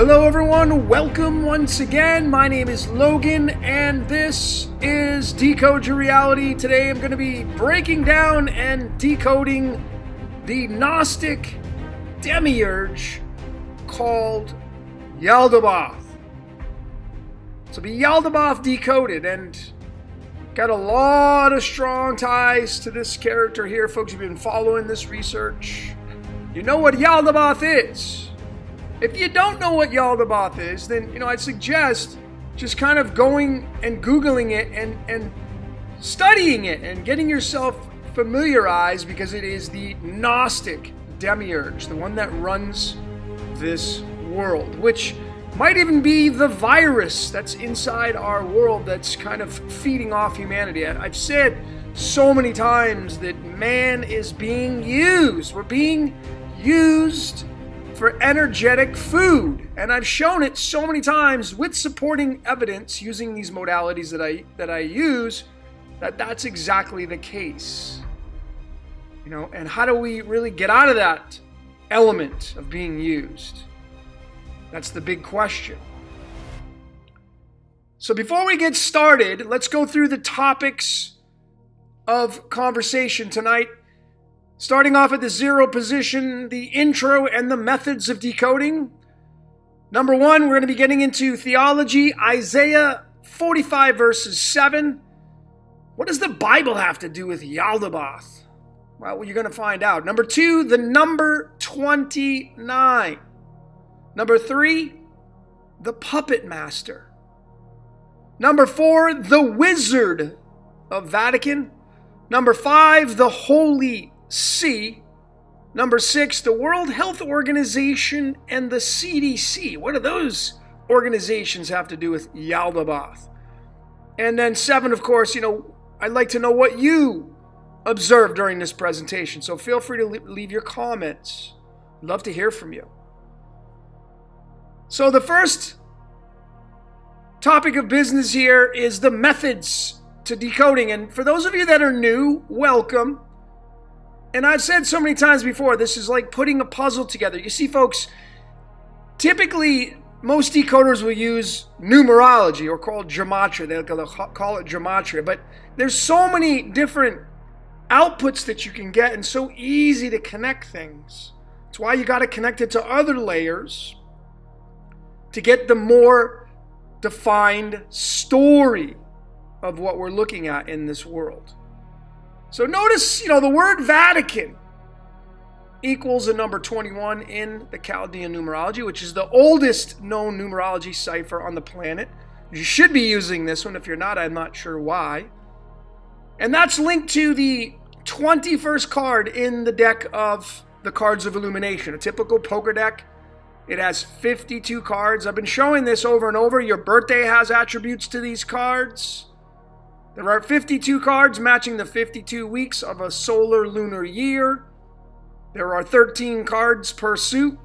Hello everyone, welcome once again. My name is Logan and this is Decode Your Reality. Today I'm going to be breaking down and decoding the Gnostic demiurge called Yaldabaoth. So be Yaldabaoth decoded, and got a lot of strong ties to this character here. Folks, you've been following this research. You know what Yaldabaoth is. If you don't know what Yaldabaoth is, then I'd suggest just kind of going and Googling it and studying it and getting yourself familiarized, because it is the Gnostic demiurge, the one that runs this world, which might even be the virus that's inside our world that's kind of feeding off humanity. I've said so many times that man is being used. We're being used for energetic food, and I've shown it so many times with supporting evidence using these modalities that I use, that's exactly the case. And how do we really get out of that element of being used? That's the big question. So before we get started, let's go through the topics of conversation tonight. Starting off at the zero position, the intro and the methods of decoding. Number one, we're going to be getting into theology, Isaiah 45 verses 7. What does the Bible have to do with Yaldabaoth? Well, you're going to find out. Number two, the number 29. Number three, the puppet master. Number four, the wizard of Vatican. Number five, the Holy See. Number six, the World Health Organization and the CDC. What do those organizations have to do with Yaldabaoth? And then seven, of course, I'd like to know what you observed during this presentation. So feel free to leave your comments. I'd love to hear from you. So the first topic of business here is the methods to decoding. And for those of you that are new, welcome. And I've said so many times before, this is like putting a puzzle together. You see, folks, typically most decoders will use numerology, or called gematria. They'll call it gematria. But there's so many different outputs that you can get, and so easy to connect things. That's why you got to connect it to other layers to get the more defined story of what we're looking at in this world. So notice, the word Vatican equals the number 21 in the Chaldean numerology, which is the oldest known numerology cipher on the planet. You should be using this one. If you're not, I'm not sure why. And that's linked to the 21st card in the deck of the Cards of Illumination, a typical poker deck. It has 52 cards. I've been showing this over and over. Your birthday has attributes to these cards. There are 52 cards matching the 52 weeks of a solar lunar year. There are 13 cards per suit,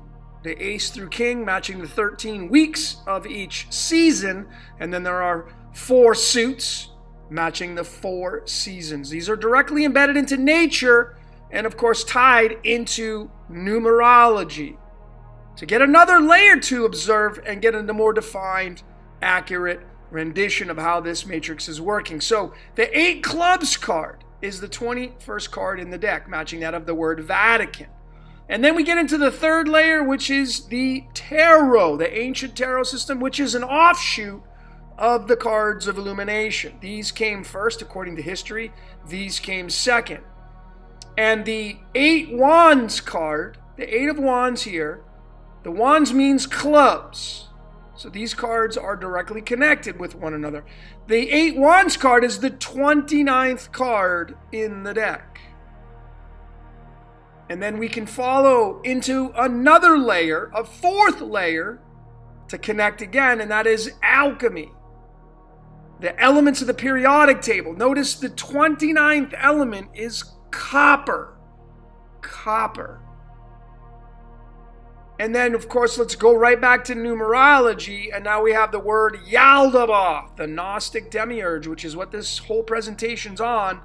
the ace through king matching the 13 weeks of each season. And then there are 4 suits matching the 4 seasons. These are directly embedded into nature and, of course, tied into numerology to get another layer to observe and get a more defined, accurate rendition of how this matrix is working. So the 8 clubs card is the 21st card in the deck, matching that of the word Vatican. And then we get into the third layer, which is the tarot, the ancient tarot system, which is an offshoot of the Cards of Illumination. These came first, according to history. These came second. And the 8 wands card, the 8 of wands here, the wands means clubs. So these cards are directly connected with one another. The 8 wands card is the 29th card in the deck. And then we can follow into another layer, a 4th layer, to connect again, and that is alchemy. The elements of the periodic table. Notice the 29th element is copper. Copper. And then, of course, let's go right back to numerology, and now we have the word Yaldabaoth, the Gnostic demiurge, which is what this whole presentation's on.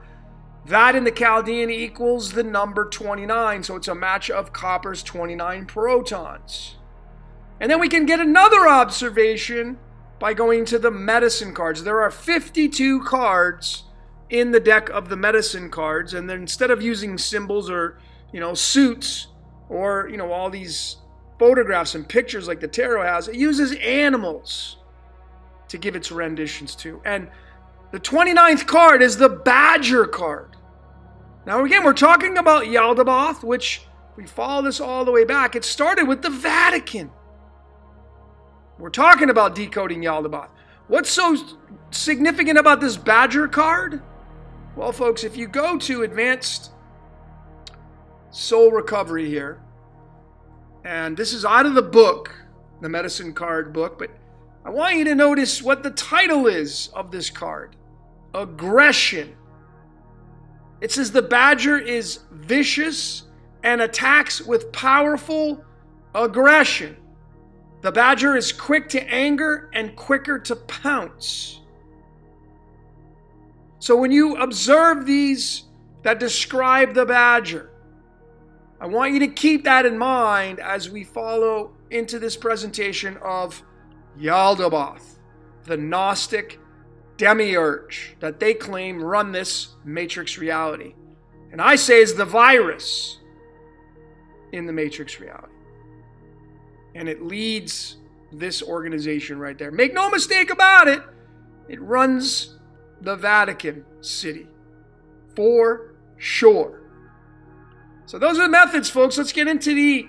That in the Chaldean equals the number 29, so it's a match of copper's 29 protons. And then we can get another observation by going to the medicine cards. There are 52 cards in the deck of the medicine cards, and then instead of using symbols or, suits or, all these photographs and pictures like the tarot has, it uses animals to give its renditions to. And the 29th card is the Badger card. Now again, we're talking about Yaldabaoth, which, if we follow this all the way back, it started with the Vatican. We're talking about decoding Yaldabaoth. What's so significant about this Badger card? Well, folks, if you go to Advanced Soul Recovery here, and this is out of the book, the medicine card book, but I want you to notice what the title is of this card. Aggression. It says the Badger is vicious and attacks with powerful aggression. The Badger is quick to anger and quicker to pounce. So when you observe these that describe the Badger, I want you to keep that in mind as we follow into this presentation of Yaldabaoth, the Gnostic demiurge that they claim run this matrix reality. And I say is the virus in the matrix reality. And it leads this organization right there. Make no mistake about it, it runs the Vatican City for sure. So those are the methods, folks. Let's get into the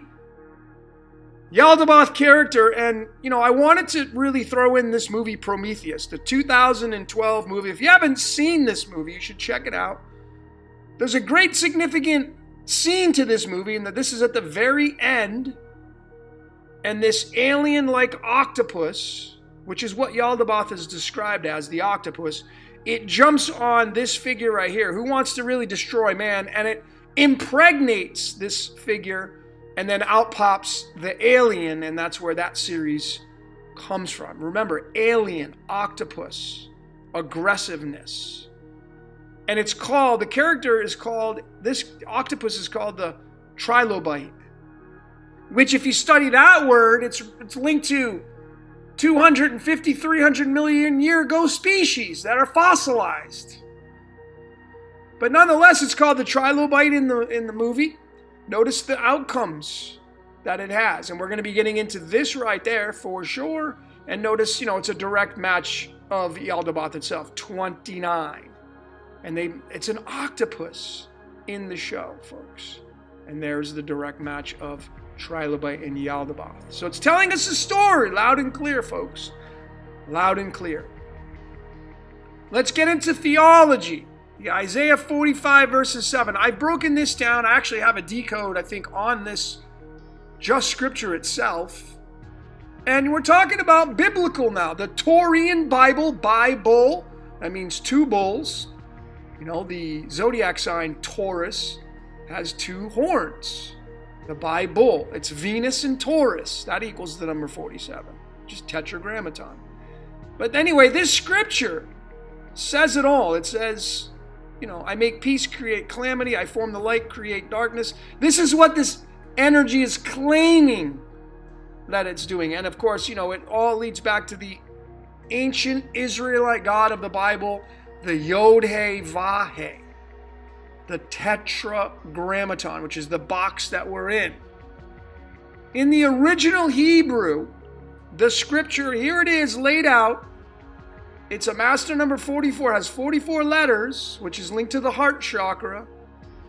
Yaldabaoth character. And, I wanted to really throw in this movie Prometheus, the 2012 movie. If you haven't seen this movie, you should check it out. There's a great significant scene to this movie in that this is at the very end. And this alien-like octopus, which is what Yaldabaoth is described as, the octopus, it jumps on this figure right here who wants to really destroy man, and it impregnates this figure, and then out pops the alien, and that's where that series comes from. Remember, alien, octopus, aggressiveness. And it's called, the character is called, this octopus is called the trilobite, which if you study that word, it's linked to 250, 300 million year ago species that are fossilized. But nonetheless, it's called the trilobite in the movie. Notice the outcomes that it has. And we're going to be getting into this right there for sure. And notice, it's a direct match of Yaldabaoth itself, 29. And it's an octopus in the show, folks. And there's the direct match of Trilobite and Yaldabaoth. So it's telling us a story, loud and clear, folks. Loud and clear. Let's get into theology. Isaiah 45 verses 7. I've broken this down. I actually have a decode, I think, on this just scripture itself. And we're talking about biblical now. The Taurian Bible, Bible. That means two bulls. The zodiac sign Taurus has two horns. The Bible, it's Venus and Taurus. That equals the number 47. Just tetragrammaton. But anyway, this scripture says it all. It says, I make peace, create calamity. I form the light, create darkness. This is what this energy is claiming that it's doing. And of course, it all leads back to the ancient Israelite God of the Bible, the Yod-Heh-Vah-Heh. The tetragrammaton, which is the box that we're in. In the original Hebrew, the scripture, here it is laid out. It's a master number 44, has 44 letters, which is linked to the heart chakra.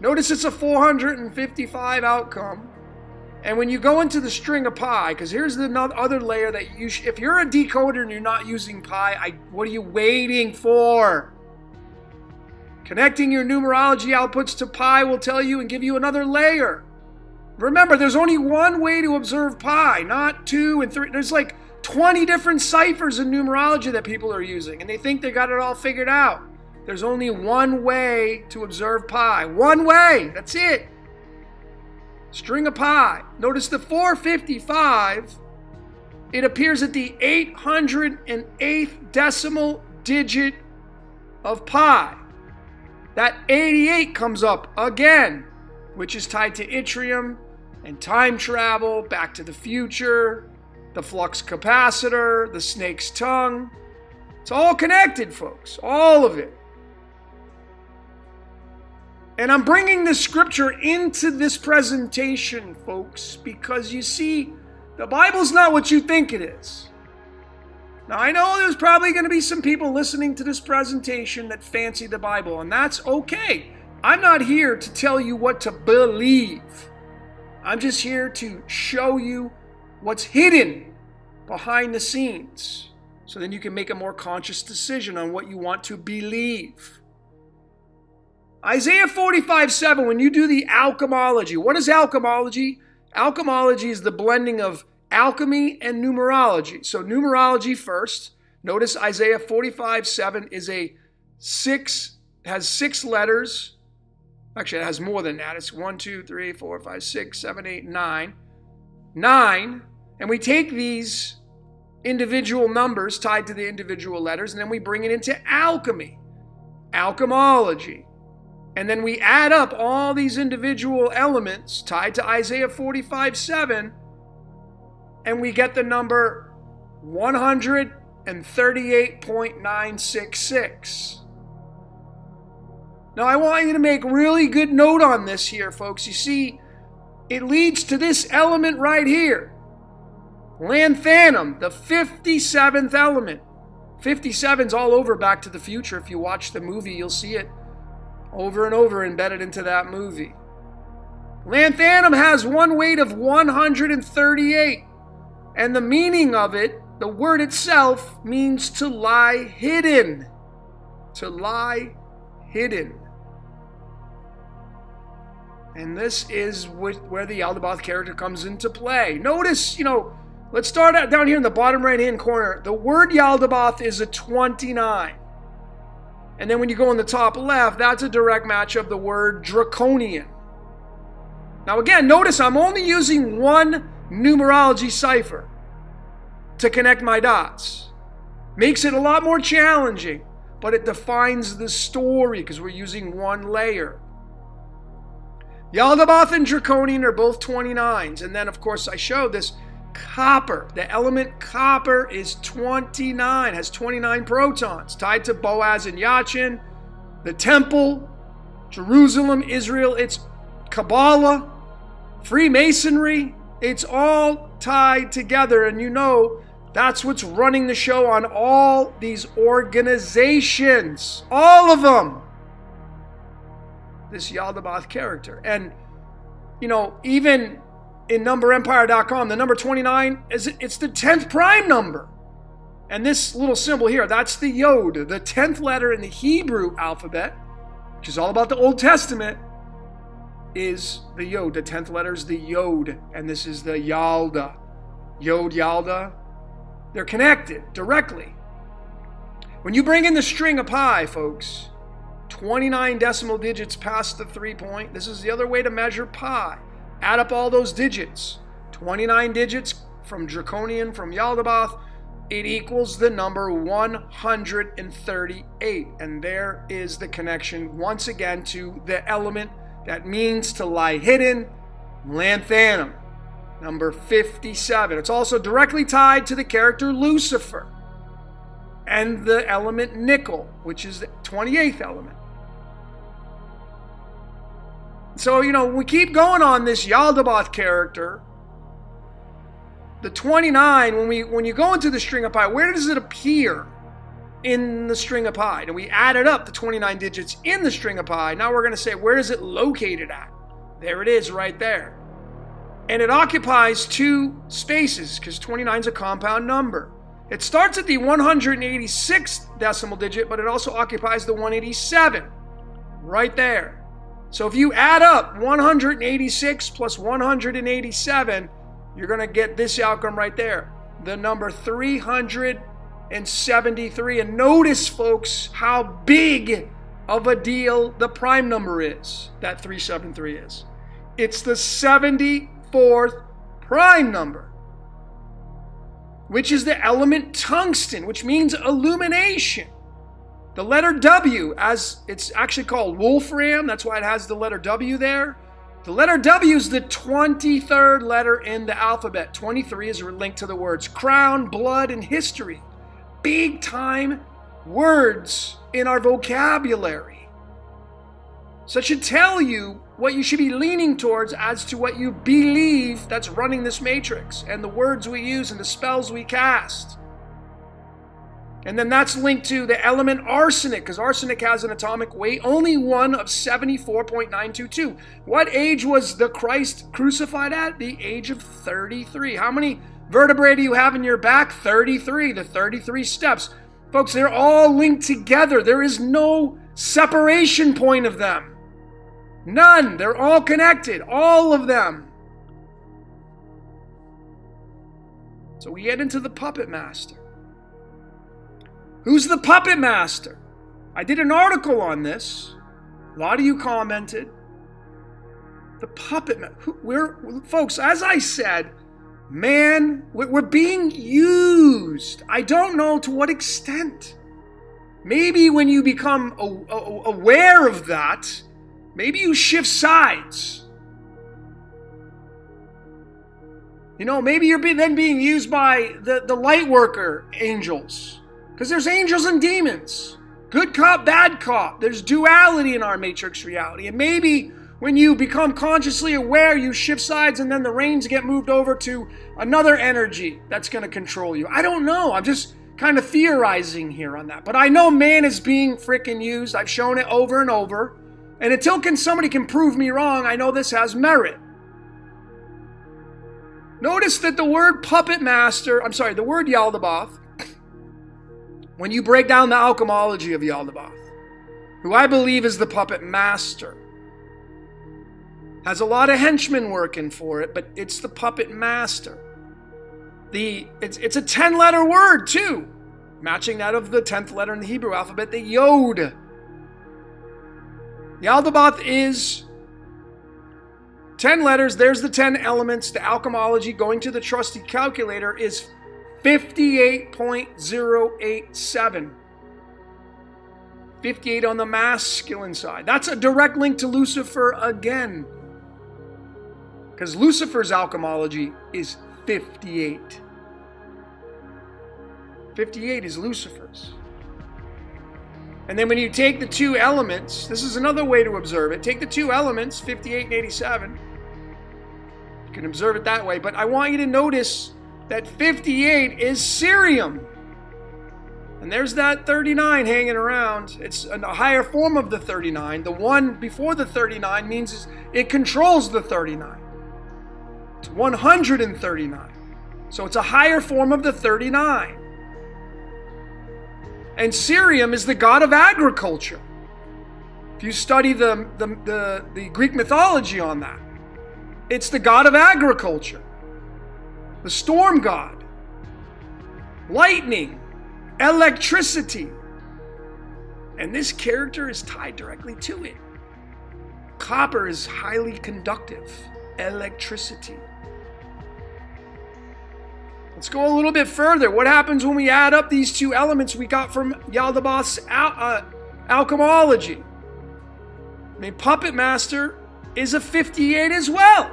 Notice it's a 455 outcome. And when you go into the string of pi, because here's the other layer that if you're a decoder and you're not using pi, what are you waiting for? Connecting your numerology outputs to pi will tell you and give you another layer. Remember, there's only one way to observe pi, not 2 and 3. There's like 20 different ciphers in numerology that people are using, and they think they got it all figured out. There's only one way to observe pi. One way. That's it. String of pi. Notice the 455, it appears at the 808th decimal digit of pi. That 88 comes up again, which is tied to yttrium and time travel, Back to the Future, the flux capacitor, the snake's tongue. It's all connected, folks, all of it. And I'm bringing the scripture into this presentation, folks, because you see, the Bible's not what you think it is. Now, I know there's probably going to be some people listening to this presentation that fancy the Bible, and that's okay. I'm not here to tell you what to believe. I'm just here to show you what's hidden behind the scenes, so then you can make a more conscious decision on what you want to believe. Isaiah 45:7, when you do the alchemology, what is alchemology? Alchemology is the blending of alchemy and numerology. So numerology first. Notice Isaiah 45:7 is has 6 letters. Actually, it has more than that. It's 1, 2, 3, 4, 5, 6, 7, 8, 9. 9. And we take these individual numbers tied to the individual letters, and then we bring it into alchemy, alchemology. And then we add up all these individual elements tied to Isaiah 45:7, and we get the number 138.966. Now, I want you to make really good note on this here, folks. You see, it leads to this element right here. Lanthanum, the 57th element. 57's all over Back to the Future. If you watch the movie, you'll see it over and over embedded into that movie. Lanthanum has one weight of 138. And the meaning of it, the word itself, means to lie hidden. To lie hidden. And this is where the Yaldabaoth character comes into play. Notice, let's start out down here in the bottom right-hand corner. The word Yaldabaoth is a 29. And then when you go in the top left, that's a direct match of the word draconian. Now again, notice I'm only using one numerology cipher to connect my dots. Makes it a lot more challenging, but it defines the story because we're using one layer. Yaldabaoth and draconian are both 29s. And then, of course, I showed this copper. The element copper is 29, has 29 protons, tied to Boaz and Yachin, the temple, Jerusalem, Israel. It's Kabbalah, Freemasonry. It's all tied together, and that's what's running the show on all these organizations. All of them. This Yaldabaoth character. And, even in NumberEmpire.com, the number 29, it's the 10th prime number. And this little symbol here, that's the Yod, the 10th letter in the Hebrew alphabet, which is all about the Old Testament, is the Yod. The 10th letter is the Yod, and this is the Yalda. Yod, Yalda. They're connected directly. When you bring in the string of pi, folks, 29 decimal digits past the 3 point, this is the other way to measure pi. Add up all those digits. 29 digits from draconian, from Yaldabaoth, it equals the number 138. And there is the connection once again to the element that means to lie hidden, lanthanum, number 57. It's also directly tied to the character Lucifer and the element nickel, which is the 28th element. So, we keep going on this Yaldabaoth character. The 29, when you go into the string of pi, where does it appear in the string of pi? And we added up the 29 digits in the string of pi. Now we're going to say, where is it located at? There it is right there. And it occupies 2 spaces because 29 is a compound number. It starts at the 186th decimal digit, but it also occupies the 187 right there. So if you add up 186 plus 187, you're going to get this outcome right there, the number 373. And notice, folks, how big of a deal the prime number is, that 373 is. It's the 74th prime number, which is the element tungsten, which means illumination. The letter W, as it's actually called wolfram, that's why it has the letter W there, The letter W is the 23rd letter in the alphabet. 23 is linked to the words crown, blood, and history. Big time words in our vocabulary. So it should tell you what you should be leaning towards as to what you believe that's running this matrix, and the words we use and the spells we cast. And then that's linked to the element arsenic, because arsenic has an atomic weight, only one of 74.922. What age was the Christ crucified at? The age of 33. How many vertebrae do you have in your back? 33, the 33 steps. Folks, they're all linked together. There is no separation point of them. None. They're all connected, all of them. So we get into the puppet master. Who's the puppet master? I did an article on this. A lot of you commented. The puppet master. Folks, as I said, man, we're being used. I don't know to what extent. Maybe when you become aware of that, maybe you shift sides. You know, maybe you're then being used by the light worker angels. Because there's angels and demons. Good cop, bad cop. There's duality in our matrix reality. And maybe when you become consciously aware, you shift sides and then the reins get moved over to another energy that's going to control you. I don't know. I'm just kind of theorizing here on that. But I know man is being freaking used. I've shown it over and over. And until somebody can prove me wrong, I know this has merit. Notice that the word puppet master, the word Yaldabaoth, when you break down the alchemology of Yaldabaoth, who I believe is the puppet master, has a lot of henchmen working for it, but it's the puppet master. It's a 10-letter word too, matching that of the 10th letter in the Hebrew alphabet, the Yod. Yaldabaoth is 10 letters. There's the 10 elements. The alchemology, going to the trusty calculator, is 58.087. 58 on the masculine side. That's a direct link to Lucifer again. Because Lucifer's alchemology is 58. 58 is Lucifer's. And then when you take the two elements, this is another way to observe it. Take the two elements, 58 and 87. You can observe it that way. But I want you to notice that 58 is Cerium. And there's that 39 hanging around. It's a higher form of the 39. The one before the 39 means it controls the 39. It's 139. So it's a higher form of the 39. And Cerium is the god of agriculture. If you study the Greek mythology on that, it's the god of agriculture. The storm god, lightning, electricity. And this character is tied directly to it. Copper is highly conductive, electricity. Let's go a little bit further. What happens when we add up these two elements we got from Yaldabaoth's alchemology? I mean, Puppet Master is a 58 as well.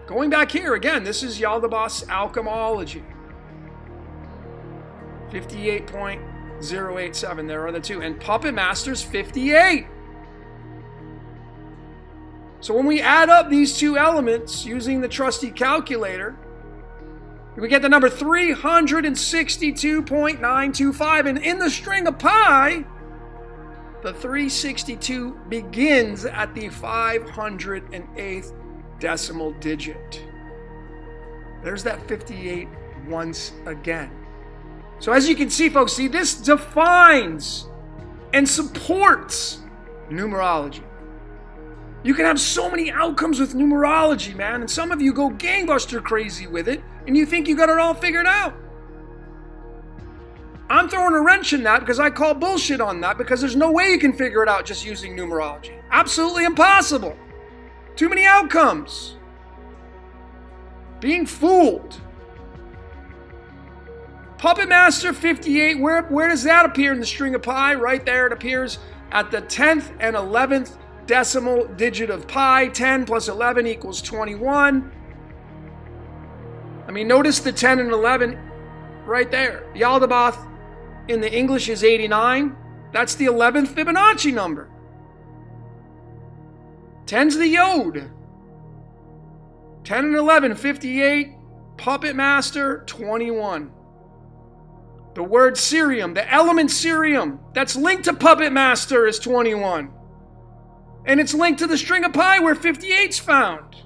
Going back here, again, this is Yaldabaoth's alchemology. 58.087, there are the two. And Puppet Master's 58. So when we add up these two elements using the trusty calculator, we get the number 362.925. And in the string of pi, the 362 begins at the 508th decimal digit. There's that 58 once again. So as you can see, folks, this defines and supports numerology. You can have so many outcomes with numerology, man, and some of you go gangbuster crazy with it, and you think you got it all figured out. I'm throwing a wrench in that because I call bullshit on that, because there's no way you can figure it out just using numerology. Absolutely impossible. Too many outcomes. Being fooled. Puppet Master 58, where does that appear in the string of pi? Right there, it appears at the 10th and 11th decimal digit of pi. 10 plus 11 equals 21. I mean, notice the 10 and 11 right there. Yaldabaoth in the English is 89. That's the 11th Fibonacci number. 10's the yod. 10 and 11, 58. Puppet Master, 21. The word cerium, the element cerium, that's linked to Puppet Master is 21. And it's linked to the string of pi where 58's found.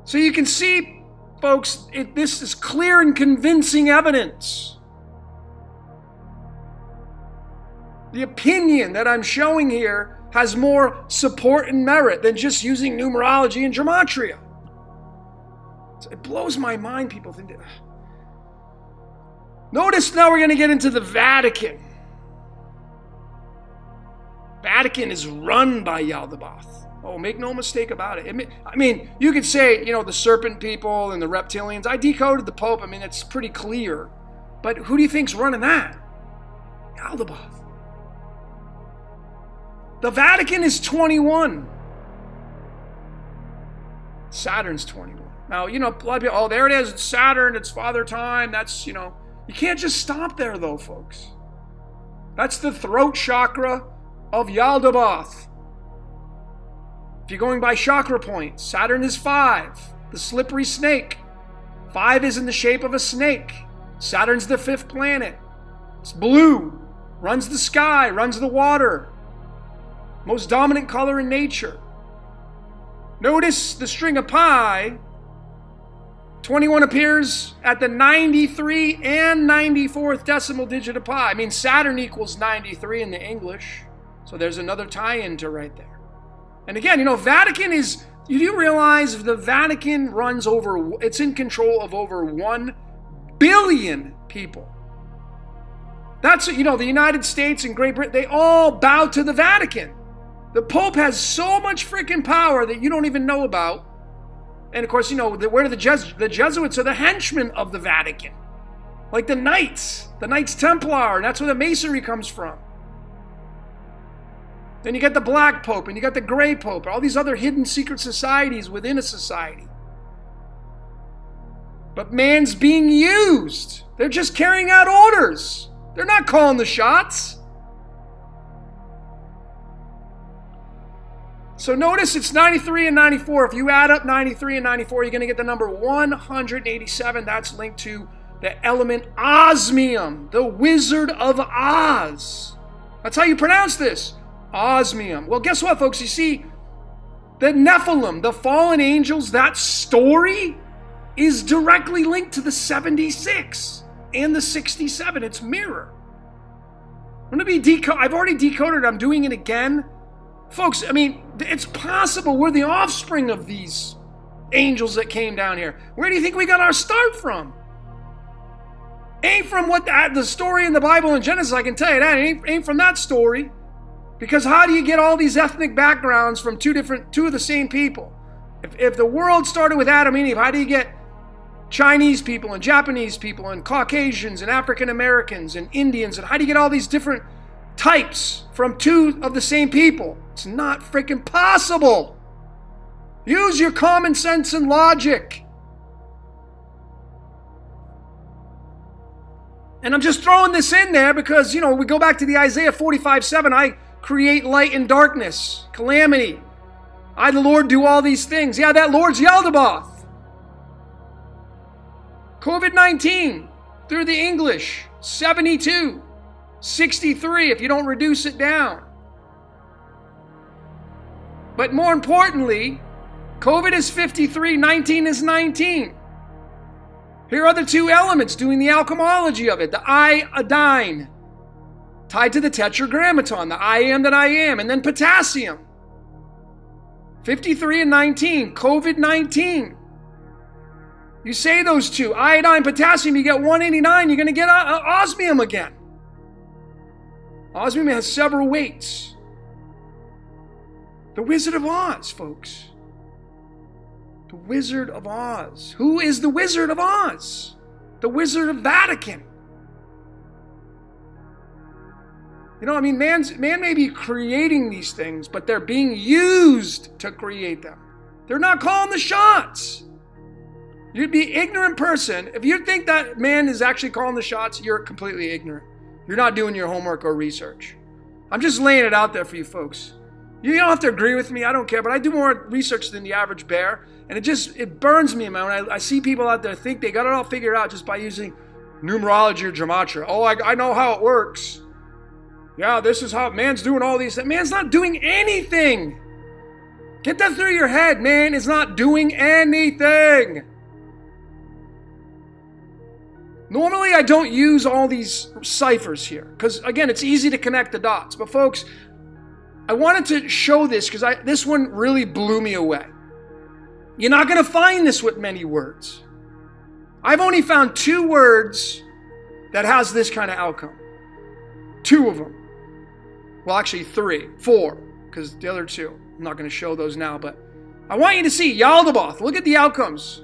So you can see, folks, this is clear and convincing evidence. The opinion that I'm showing here has more support and merit than just using numerology and gematria. It blows my mind, people think that. Notice now we're going to get into the Vatican. Vatican is run by Yaldabaoth. Oh, make no mistake about it. I mean, you could say, the serpent people and the reptilians. I decoded the Pope. I mean, it's pretty clear. But who do you think's running that? Yaldabaoth. The Vatican is 21. Saturn's 21. Now, a lot of people, oh, there it is. It's Saturn. It's Father Time. That's, you can't just stop there, though, folks. That's the throat chakra of Yaldabaoth. If you're going by chakra points, Saturn is 5, the slippery snake. 5 is in the shape of a snake. Saturn's the 5th planet. It's blue, runs the sky, runs the water. Most dominant color in nature. Notice the string of pi. 21 appears at the 93 and 94th decimal digit of pi. I mean, Saturn equals 93 in the English. So there's another tie-in to right there. And again, Vatican is, you do realize the Vatican runs it's in control of over 1 billion people. That's, the United States and Great Britain, they all bow to the Vatican. The Pope has so much freaking power that you don't even know about. And of course, where the Jesuits are the henchmen of the Vatican. Like the Knights Templar, and that's where the Masonry comes from. Then you get the Black Pope, and you got the Gray Pope, all these other hidden secret societies within a society. But man's being used. They're just carrying out orders. They're not calling the shots. So notice it's 93 and 94. If you add up 93 and 94, you're going to get the number 187. That's linked to the element osmium, the Wizard of Oz. That's how you pronounce this. Osmium. Well, guess what, folks? You see, the Nephilim, the fallen angels, that story is directly linked to the 76 and the 67. It's mirror. I'm going to be I've already decoded it. I'm doing it again. Folks, I mean, it's possible we're the offspring of these angels that came down here. Where do you think we got our start from? Ain't from the story in the Bible in Genesis, I can tell you that. Ain't from that story. Because how do you get all these ethnic backgrounds from two of the same people? If the world started with Adam and Eve, how do you get Chinese people and Japanese people and Caucasians and African Americans and Indians? And how do you get all these different types from two of the same people? It's not freaking possible. Use your common sense and logic. And I'm just throwing this in there because, we go back to the Isaiah 45:7. I create light and darkness, calamity. I, the Lord, do all these things. Yeah, that Lord's Yaldabaoth. COVID-19, through the English, 72, 63 if you don't reduce it down. But more importantly, COVID is 53, 19 is 19. Here are the two elements doing the alchemology of it. The iodine, tied to the tetragrammaton, the I am that I am, and then potassium. 53 and 19, COVID-19. You say those two, iodine, potassium, you get 189, you're going to get osmium again. Osmium has several weights. The Wizard of Oz, folks. The Wizard of Oz. Who is the Wizard of Oz? The Wizard of Vatican. You know, I mean, man may be creating these things, but they're being used to create them. They're not calling the shots. You'd be an ignorant person. If you think that man is actually calling the shots, you're completely ignorant. You're not doing your homework or research. I'm just laying it out there for you folks. You don't have to agree with me. I don't care. But I do more research than the average bear. And it burns me, man, when I see people out there think they got it all figured out just by using numerology or gematria. Oh, I know how it works. Yeah, this is how man's doing all these things. Man's not doing anything. Get that through your head. Man is not doing anything. Normally, I don't use all these ciphers here because, again, it's easy to connect the dots. But, folks, I wanted to show this because this one really blew me away. You're not going to find this with many words. I've only found 2 words that has this kind of outcome. 2 of them. Well, actually 3, 4, because the other 2. I'm not going to show those now, but I want you to see Yaldabaoth. Look at the outcomes.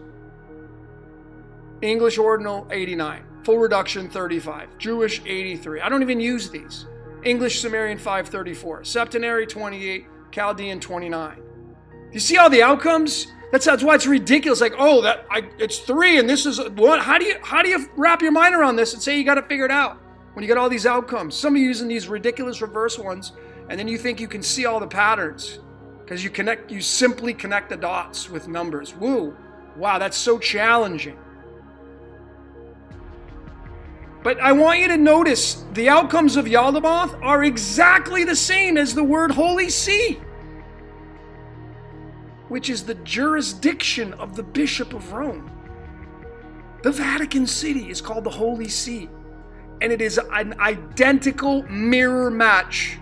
English Ordinal, 89. Full Reduction, 35. Jewish, 83. I don't even use these. English Sumerian, 534. Septenary, 28. Chaldean, 29. You see all the outcomes? That's why it's ridiculous. Like, oh, it's 3 and this is 1. How do you wrap your mind around this and say you got it figured out when you got all these outcomes? Some of you using these ridiculous reverse ones, and then you think you can see all the patterns because you simply connect the dots with numbers. Woo! Wow, that's so challenging. But I want you to notice the outcomes of Yaldabaoth are exactly the same as the word Holy See, which is the jurisdiction of the Bishop of Rome. The Vatican City is called the Holy See, and it is an identical mirror match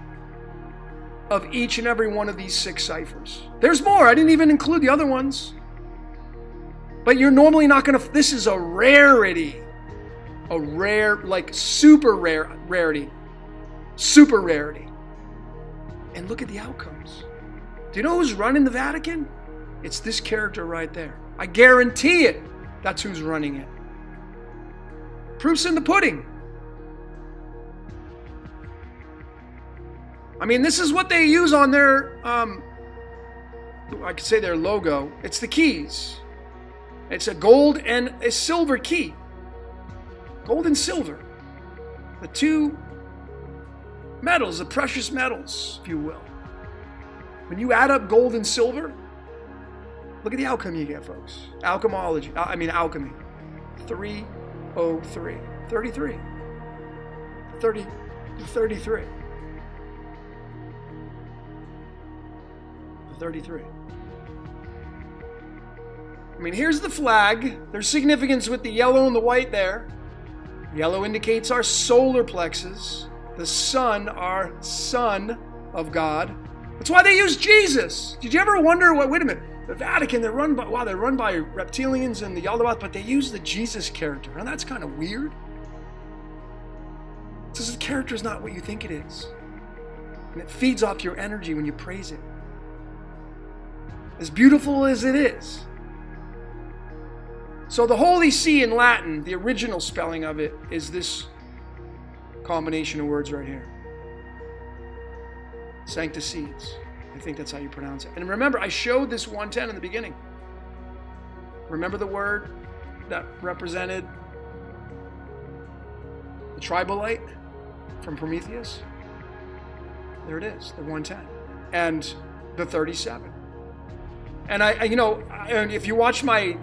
of each and every one of these 6 ciphers. There's more. I didn't even include the other ones. But you're normally not going to... This is a rarity. A rare, like super rarity. Super rarity. And look at the outcomes. Do you know who's running the Vatican? It's this character right there. I guarantee it. That's who's running it. Proof's in the pudding. I mean, this is what they use on their, I could say their logo. It's the keys. It's a gold and a silver key. Gold and silver. The 2 metals, the precious metals, if you will. When you add up gold and silver, look at the outcome you get, folks. Alchemy. 303. 33. 33. 33. I mean, here's the flag. There's significance with the yellow and the white there. Yellow indicates our solar plexus. The sun, our Son of God. That's why they use Jesus. Did you ever wonder wait a minute, the Vatican, they're run by reptilians and the Yaldabaoth, but they use the Jesus character. Now that's kind of weird. This character is not what you think it is. And it feeds off your energy when you praise it. As beautiful as it is. So the Holy See in Latin, the original spelling of it is this combination of words right here. Sanctus Seeds. I think that's how you pronounce it. And remember, I showed this 110 in the beginning. Remember the word that represented the tribolite from Prometheus? There it is, the 110. And the 37. And and if you watch my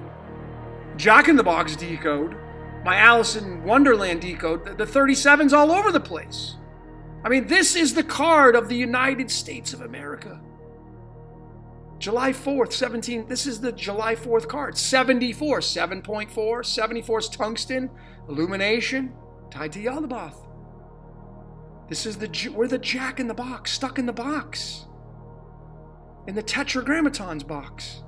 Jack in the Box decode, my Alice in Wonderland decode, the 37's all over the place. I mean, this is the card of the United States of America. July 4th, 17, this is the July 4th card. 74, 7.4, 74 is tungsten, illumination, tied to Yaldabaoth. This is we're the Jack in the Box, stuck in the box. In the Tetragrammaton's box.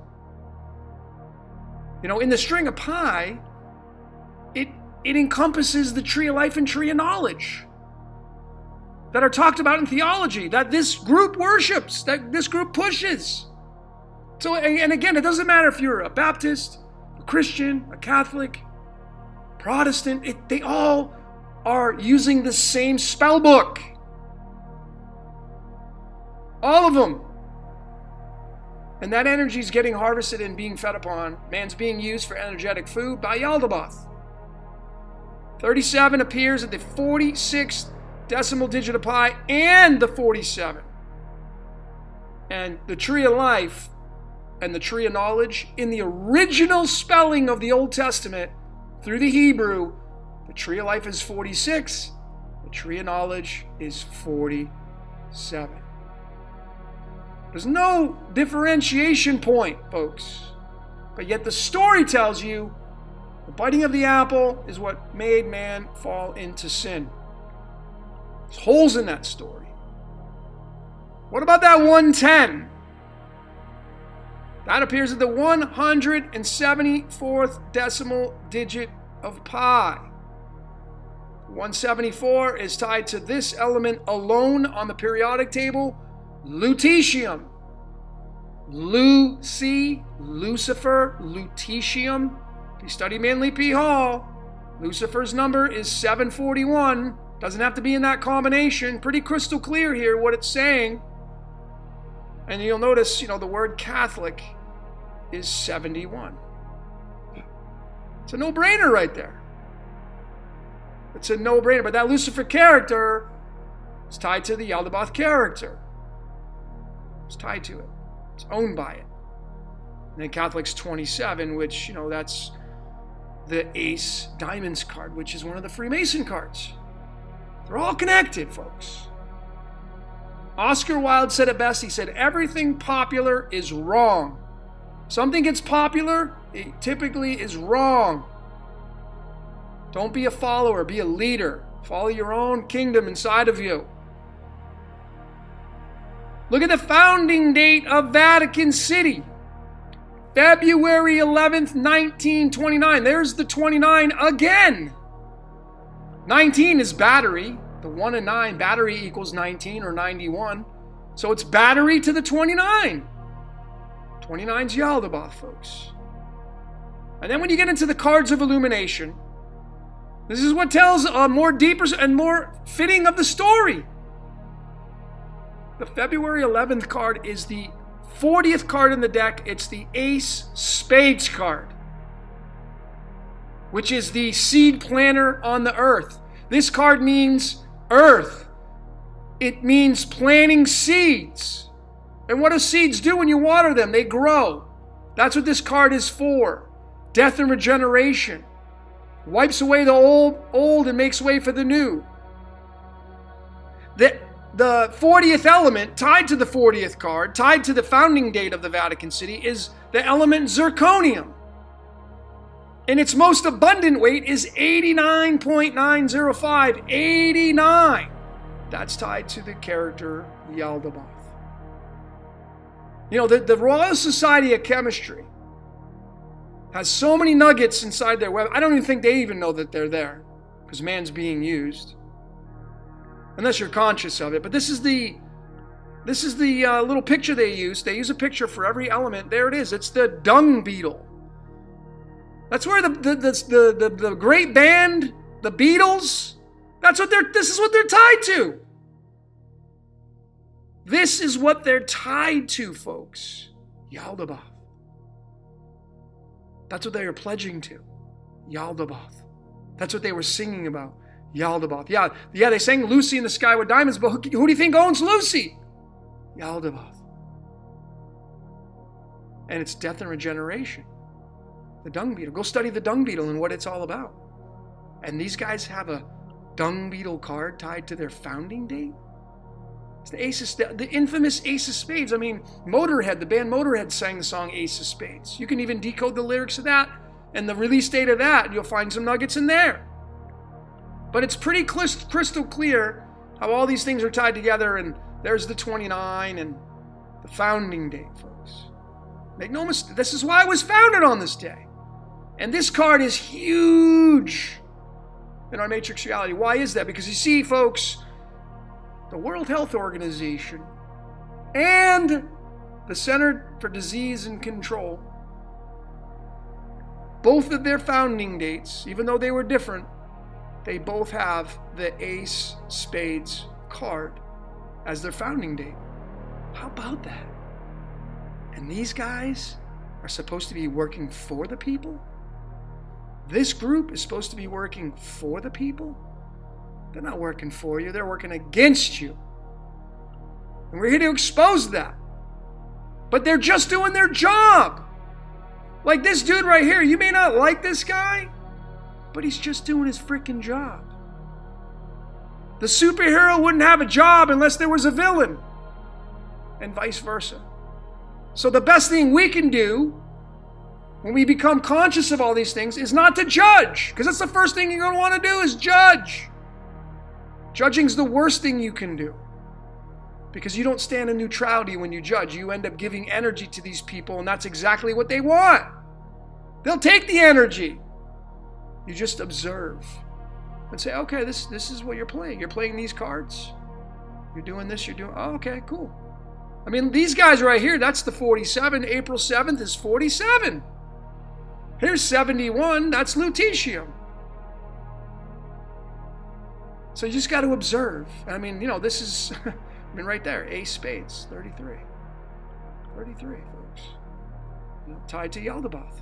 You know, in the string of pi, it encompasses the tree of life and tree of knowledge that are talked about in theology, that this group worships, that this group pushes. So, and again, it doesn't matter if you're a Baptist, a Christian, a Catholic, Protestant, they all are using the same spell book. All of them. And that energy is getting harvested and being fed upon. Man's being used for energetic food by Yaldabaoth. 37 appears at the 46th decimal digit of pi and the 47. And the tree of life and the tree of knowledge, in the original spelling of the Old Testament through the Hebrew, the tree of life is 46, the tree of knowledge is 47. There's no differentiation point, folks. But yet the story tells you the biting of the apple is what made man fall into sin. There's holes in that story. What about that 110? That appears at the 174th decimal digit of pi. 174 is tied to this element alone on the periodic table, lutetium. Lucy, Lucifer, lutetium. If you study Manly P. Hall, Lucifer's number is 741. Doesn't have to be in that combination. Pretty crystal clear here what it's saying. And you'll notice, the word Catholic is 71. It's a no-brainer right there. It's a no-brainer. But that Lucifer character is tied to the Yaldabaoth character. It's tied to it. It's owned by it. And then Catholic's 27, which, that's the Ace Diamonds card, which is one of the Freemason cards. They're all connected, folks. Oscar Wilde said it best. He said, everything popular is wrong. Something gets popular, it typically is wrong. Don't be a follower, be a leader. Follow your own kingdom inside of you. Look at the founding date of Vatican City. February 11th, 1929. There's the 29 again. 19 is battery. The 1 and 9, battery equals 19 or 91. So it's battery to the 29. 29's Yaldabaoth, folks. And then when you get into the cards of illumination, this is what tells a more deeper and more fitting of the story. The February 11th card is the 40th card in the deck. It's the Ace Spades card, which is the seed planter on the earth. This card means earth. It means planting seeds. And what do seeds do when you water them? They grow. That's what this card is for. Death and regeneration. Wipes away the old and makes way for the new. The 40th element, tied to the 40th card, tied to the founding date of the Vatican City, is the element zirconium. And its most abundant weight is 89.905. 89. That's tied to the character Yaldabaoth. The Royal Society of Chemistry has so many nuggets inside their web. I don't even think they even know that they're there, because man's being used. Unless you're conscious of it. But this is the little picture they use. They use a picture for every element. There it is. It's the dung beetle. That's where the great band, the Beatles, this is what they're tied to. This is what they're tied to, folks. Yaldabaoth. That's what they were pledging to. Yaldabaoth. That's what they were singing about. Yaldabaoth. Yeah, they sang Lucy in the Sky with Diamonds, but who do you think owns Lucy? Yaldabaoth. And it's death and regeneration. The dung beetle. Go study the dung beetle and what it's all about. And these guys have a dung beetle card tied to their founding date. It's the infamous Ace of Spades. I mean, Motorhead, the band Motorhead sang the song Ace of Spades. You can even decode the lyrics of that and the release date of that, and you'll find some nuggets in there. But it's pretty crystal clear how all these things are tied together, and there's the 29 and the founding date, folks. Make no mistake, this is why it was founded on this day. And this card is huge in our matrix reality. Why is that? Because you see, folks, the World Health Organization and the Center for Disease and Control, both of their founding dates, even though they were different, they both have the Ace Spades card as their founding date. How about that? And these guys are supposed to be working for the people? This group is supposed to be working for the people? They're not working for you. They're working against you. And we're here to expose that. But they're just doing their job. Like this dude right here. You may not like this guy, but he's just doing his freaking job. The superhero wouldn't have a job unless there was a villain, and vice versa. So the best thing we can do when we become conscious of all these things is not to judge, because that's the first thing you're going to want to do is judge. Judging's the worst thing you can do, because you don't stand in neutrality when you judge. You end up giving energy to these people, and that's exactly what they want. They'll take the energy. You just observe and say, okay, this is what you're playing. You're playing these cards. You're doing this, you're doing, oh, okay, cool. I mean, these guys right here, that's the 47. April 7th is 47. Here's 71, that's lutetium. So you just got to observe. I mean, you know, this is, I mean, right there, ace spades, 33. 33, folks. You know, tied to Yaldabaoth.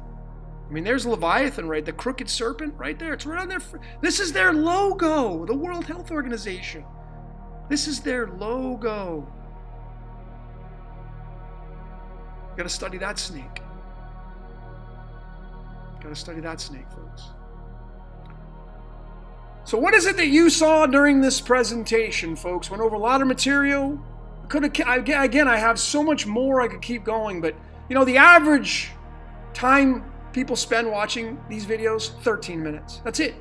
I mean, there's Leviathan, right? The crooked serpent right there. It's right on their, this is their logo, the World Health Organization. This is their logo. You got to study that snake. Got to study that snake, folks. So what is it that you saw during this presentation, folks? Went over a lot of material. Again, I have so much more I could keep going, but you know, the average time people spend watching these videos, 13 minutes. That's it.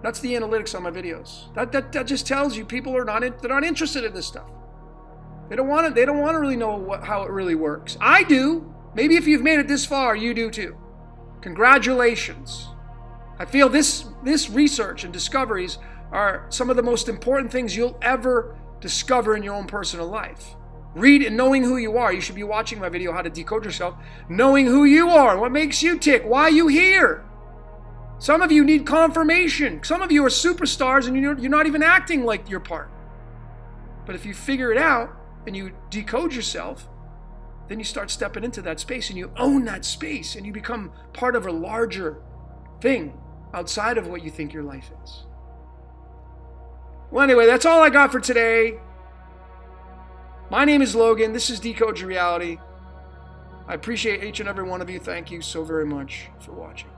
That's the analytics on my videos. That just tells you people are they're not interested in this stuff. They don't want to really know how it really works. I do. Maybe if you've made it this far, you do too. Congratulations. I feel this research and discoveries are some of the most important things you'll ever discover in your own personal life. Read and knowing who you are. You should be watching my video, How to Decode Yourself. Knowing who you are, what makes you tick, why are you here. Some of you need confirmation. Some of you are superstars and you're not even acting like your part. But if you figure it out and you decode yourself, then you start stepping into that space and you own that space and you become part of a larger thing outside of what you think your life is. Well, anyway, that's all I got for today. My name is Logan. This is Decode Your Reality. I appreciate each and every one of you. Thank you so very much for watching.